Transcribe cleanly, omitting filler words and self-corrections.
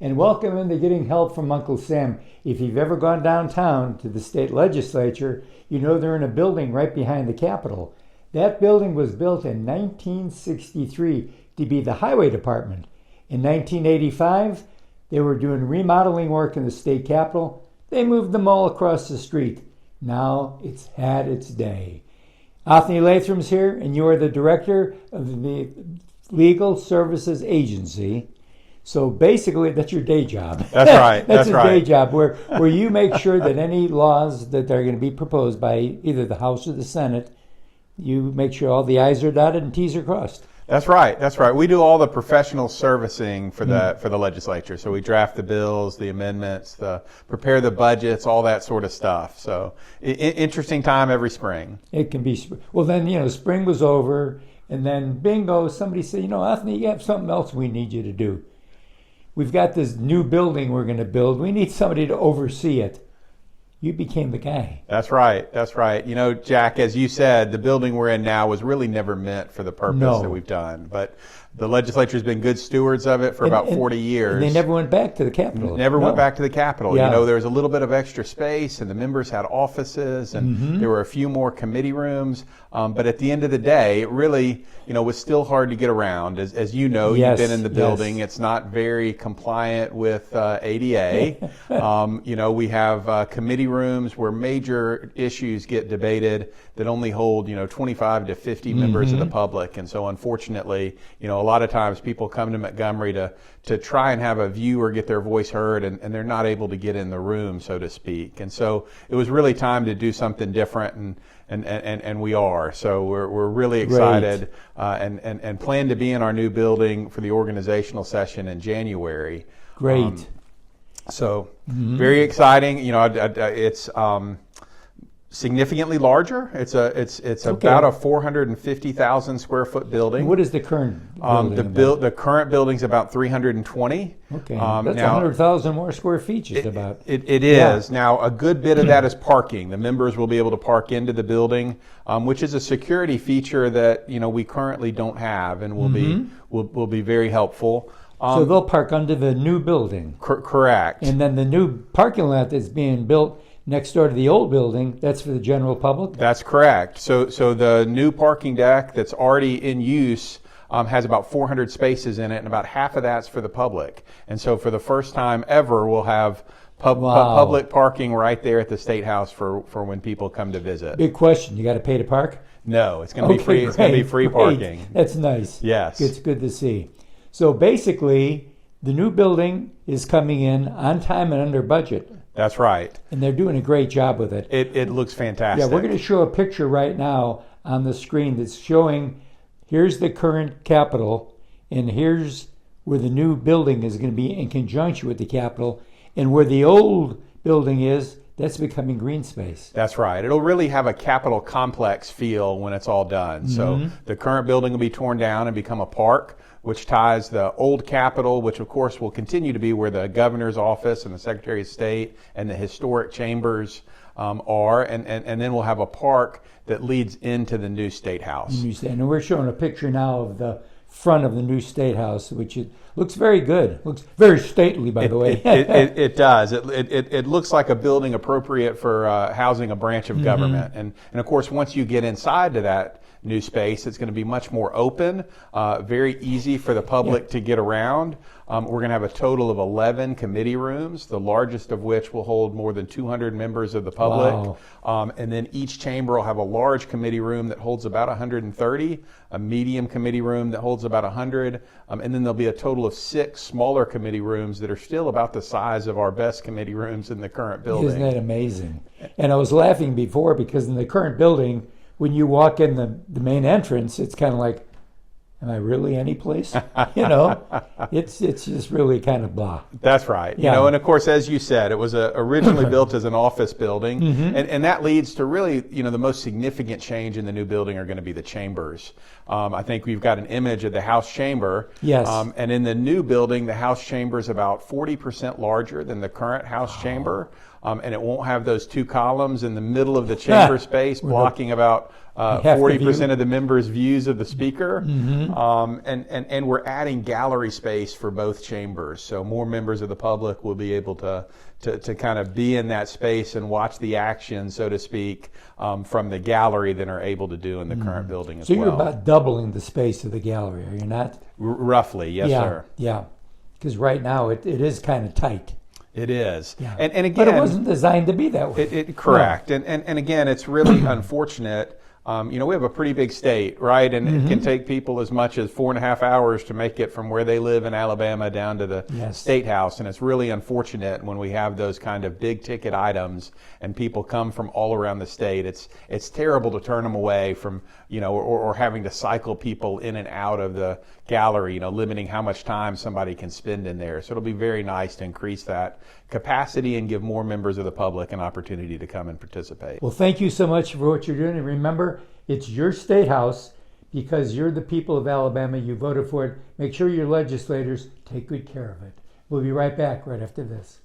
and welcome into Getting Help from Uncle Sam. If you've ever gone downtown to the state legislature, you know they're in a building right behind the Capitol. That building was built in 1963 to be the highway department. In 1985, they were doing remodeling work in the state capitol. They moved the mall across the street. Now it's had its day. Othni Latham's here, and you are the director of the Legal Services Agency. So basically, that's your day job. That's right. That's a day job where you make sure that any laws that are going to be proposed by either the House or the Senate, you make sure all the I's are dotted and T's are crossed. That's right. That's right. We do all the professional servicing for the legislature. So we draft the bills, the amendments, prepare the budgets, all that sort of stuff. So interesting time every spring. It can be. Well, then, spring was over, and then bingo, somebody said, Othni, you have something else we need you to do. We've got this new building we're going to build. We need somebody to oversee it. You became the guy. That's right. That's right. Jack, as you said, the building we're in now was really never meant for the purpose that we've done. But the legislature has been good stewards of it for about 40 years. And they never went back to the Capitol. Never went back to the Capitol. Yeah. There was a little bit of extra space, and the members had offices, and there were a few more committee rooms. But at the end of the day, it really, was still hard to get around. As you know, you've been in the building. It's not very compliant with ADA. We have committee rooms where major issues get debated that only hold, 25 to 50 members of the public. And so unfortunately, a lot of times people come to Montgomery to try and have a view or get their voice heard, and they're not able to get in the room, so to speak. And so it was really time to do something different, and we are. So we're really excited and plan to be in our new building for the organizational session in January. Great. Very exciting. It's significantly larger. It's about a 450,000 square foot building. What is the current building? The current building's about 320. Okay, that's 100,000 more square feet just about. It is. Now, a good bit of that is parking. The members will be able to park into the building, which is a security feature that we currently don't have, and will be very helpful. So they'll park under the new building. Correct. And then the new parking lot that's being built next door to the old building, that's for the general public? That's correct. So the new parking deck that's already in use has about 400 spaces in it, and about half of that's for the public. And so for the first time ever, we'll have public parking right there at the State House for when people come to visit. Big question, you got to pay to park? No, it's going to be free. It's going to be free parking. That's nice. Yes. It's good to see. So basically, the new building is coming in on time and under budget. That's right. And they're doing a great job with it. It looks fantastic. Yeah, we're going to show a picture right now on the screen that's showing, here's the current Capitol, and here's where the new building is going to be in conjunction with the Capitol, and where the old building is, that's becoming green space. That's right. It'll really have a Capitol complex feel when it's all done. So the current building will be torn down and become a park, which ties the old Capitol, which of course will continue to be where the governor's office and the Secretary of State and the historic chambers are, and then we'll have a park that leads into the new State House. And we're showing a picture now of the front of the new State House, which looks very good. Looks very stately, by the way. It does. It looks like a building appropriate for housing a branch of government. And of course, once you get inside to that new space, it's going to be much more open, very easy for the public to get around. We're going to have a total of 11 committee rooms, the largest of which will hold more than 200 members of the public. Wow. And then each chamber will have a large committee room that holds about 130, a medium committee room that holds about 100, and then there'll be a total of 6 smaller committee rooms that are still about the size of our best committee rooms in the current building. Isn't that amazing? And I was laughing before because in the current building, when you walk in the main entrance, it's kind of like, am I really any place? It's just really kind of blah. That's right. Yeah. And of course, as you said, it was originally built as an office building, and that leads to really, the most significant change in the new building are going to be the chambers. I think we've got an image of the House chamber. Yes. And in the new building, the House chamber is about 40% larger than the current House chamber. And it won't have those 2 columns in the middle of the chamber space blocking about 40% of the members' views of the speaker, and we're adding gallery space for both chambers, so more members of the public will be able to kind of be in that space and watch the action, so to speak, from the gallery than are able to do in the current building as well. So you're about doubling the space of the gallery, are you not? Roughly, yes, sir. Yeah, because right now it is kind of tight. It is. Yeah. And again, but it wasn't designed to be that way. Correct. Yeah. And again, it's really unfortunate. We have a pretty big state, right? And it can take people as much as 4.5 hours to make it from where they live in Alabama down to the state house. And it's really unfortunate when we have those kind of big ticket items and people come from all around the state. It's terrible to turn them away from, or having to cycle people in and out of the gallery, limiting how much time somebody can spend in there. So it'll be very nice to increase that capacity and give more members of the public an opportunity to come and participate. Well, thank you so much for what you're doing. And remember, it's your state house because you're the people of Alabama. You voted for it. Make sure your legislators take good care of it. We'll be right back right after this.